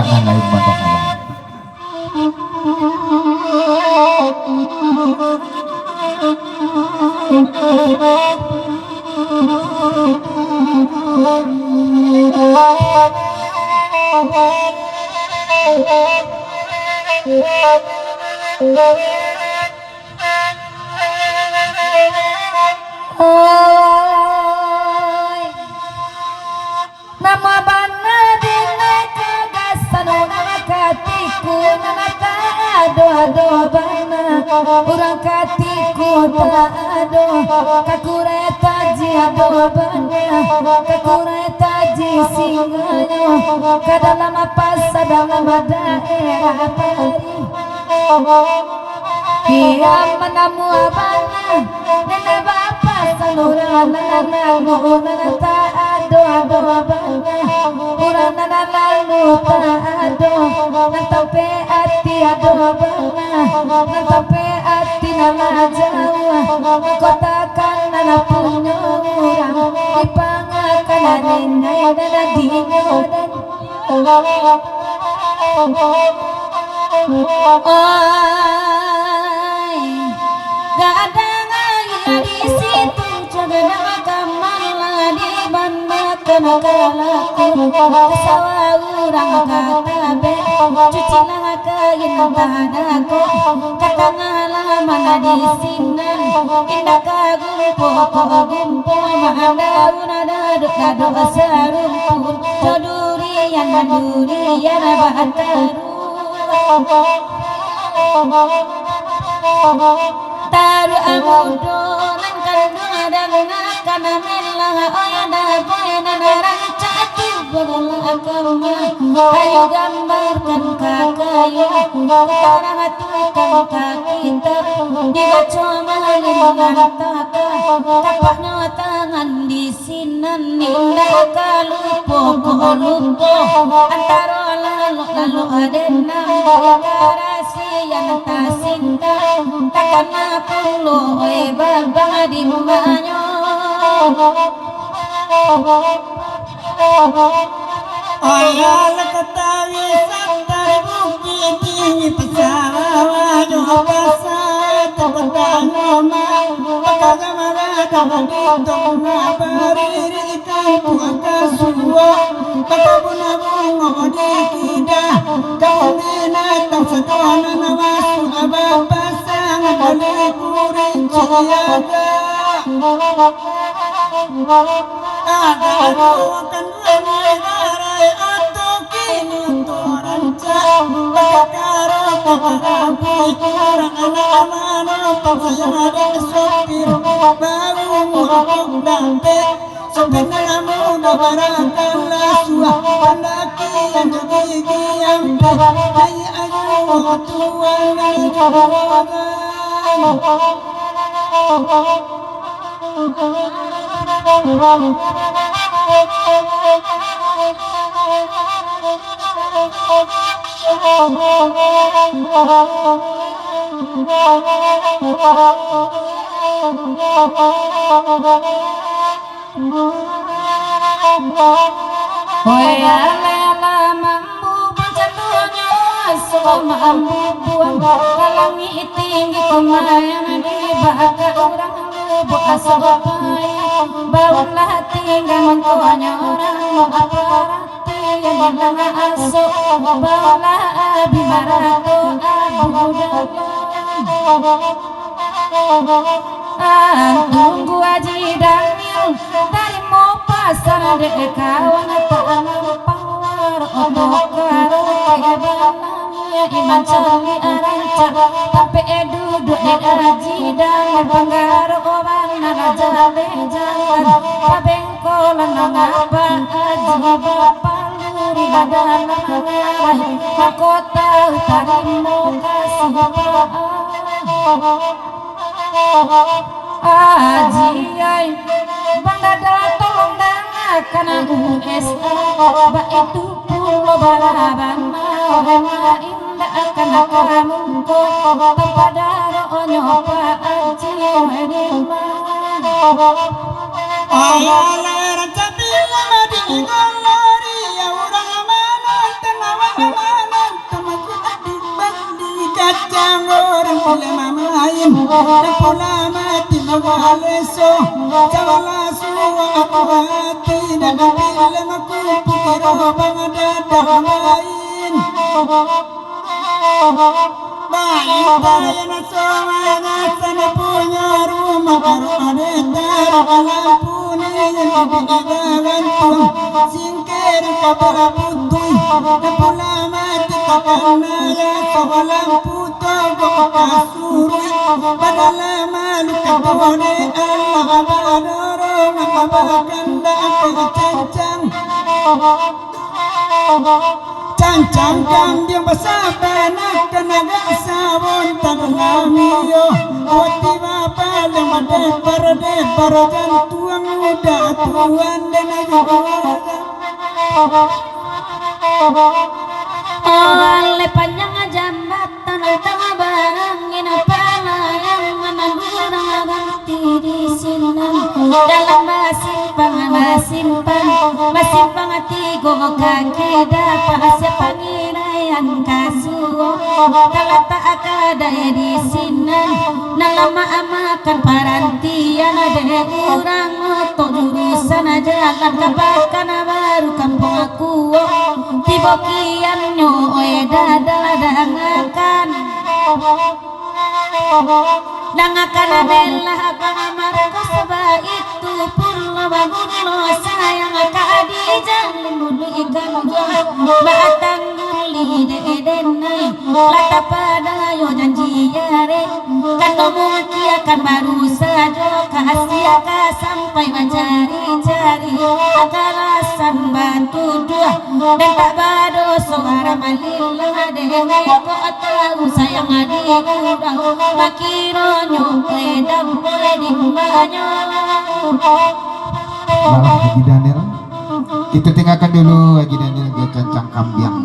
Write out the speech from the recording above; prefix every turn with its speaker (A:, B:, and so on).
A: sorangan lain mantok abang.
B: Nama bana dina kagasan urang katiku nana ado bana urang katiku ado kakureta ji ado bana kakureta ji singayo kadalam pas dalam daerah pari iya menamu abana nana bapa salurang nana ado bana urang nana lalu ado nantope ati ado bana nantope ati nana jauh kotakan nana punya urang dipangakan nina nana dinyodan gak ada ngaya di situ jaga kamala di banda kena kalaku kesawa urang katabe cuci nang kain tadaku kata ngalaman di sinan indah gumpo mahadaun daduk sarumpun jodurian bataru taru amudo nang kandung adang kana melah oyana boyana narang catu bola agama ayo gambarkan kakayu orang tukang kakita dibaca malin ngantaka tapaknya tangan di sinan ninda kalupo antara lalu adena garasi yang tasinta takana pulo babang di manyo
C: ayal ketawi santar bukit ini pesawat pasat petangoma pakagamara dito ngabari kampung kasua pakabunabungo dikida kamena tangsatona nawasu abapasang balikurin ciaga agarukan renai atau kini toranca bakaro pakarapi orang anak-anak paksa ada sopir baru muak dante sopir namu dabarakan lasua pandaki yang gigi yang hai ayu tuan
B: mampu buang langit tinggi kumayang di baka orang lubu asabai baulah tinggal mengkonya orang mau aparati yang dengan asuk baulah abi marato abu dalam tunggu aji Daniel dari mau pasar dek kawan tangan pawar untuk karo iman cali aranca tapi duduk di aji dan panggar orang nana jale jalan pabengkolan ngapa aji bapaluri dalam ngarai mahkota tarimu kasih aji ay bangga tolong dangakan USA ba itu pulau balaban mau akan kamu kepada rohnya Pak Aji
C: ayah tapi lama di golori ya orang mana tenawa na pula mati mawaleso Jawala suwa aku hati na nabilang aku pukiro bang dadamain Baik tayo na sumana sana punya rumah baru ada darah lampu niyan ibigagan tuang singkir kapala putoy na pula mati kakanaya sa walang puto kasuroy padala malukatone Allah abadoro makabaganda ako cancang Cancang kambing bersabana kenaga sabun tanamiyo Wati bapak yang debar jantuang muda tuan dan ajuaga
B: Oleh panjang jambatan tengah barangin pala yang menandurang ganti di sinan dalam masimpang tigo kaki dapat sepangirayan kasuo kalau tak ada di sinan nalama amakan parantian ada orang untuk jurusan jalan kebakan baru kampung aku tiba kian nyoe dangakan bela pangamarko seba itu purlo bangunlo sayang kadijang dulu ikan batang duli denai lata pada yo janji yare kanomu akan baru saja kasih sampai mencari-cari akalasan batu dua dan tak bado suara malillah dengan kok tahu sayang adik udah makironyo edam di banyo
A: malah Haji Daniel kita tinggalkan dulu Haji Daniel dia cancang kambiang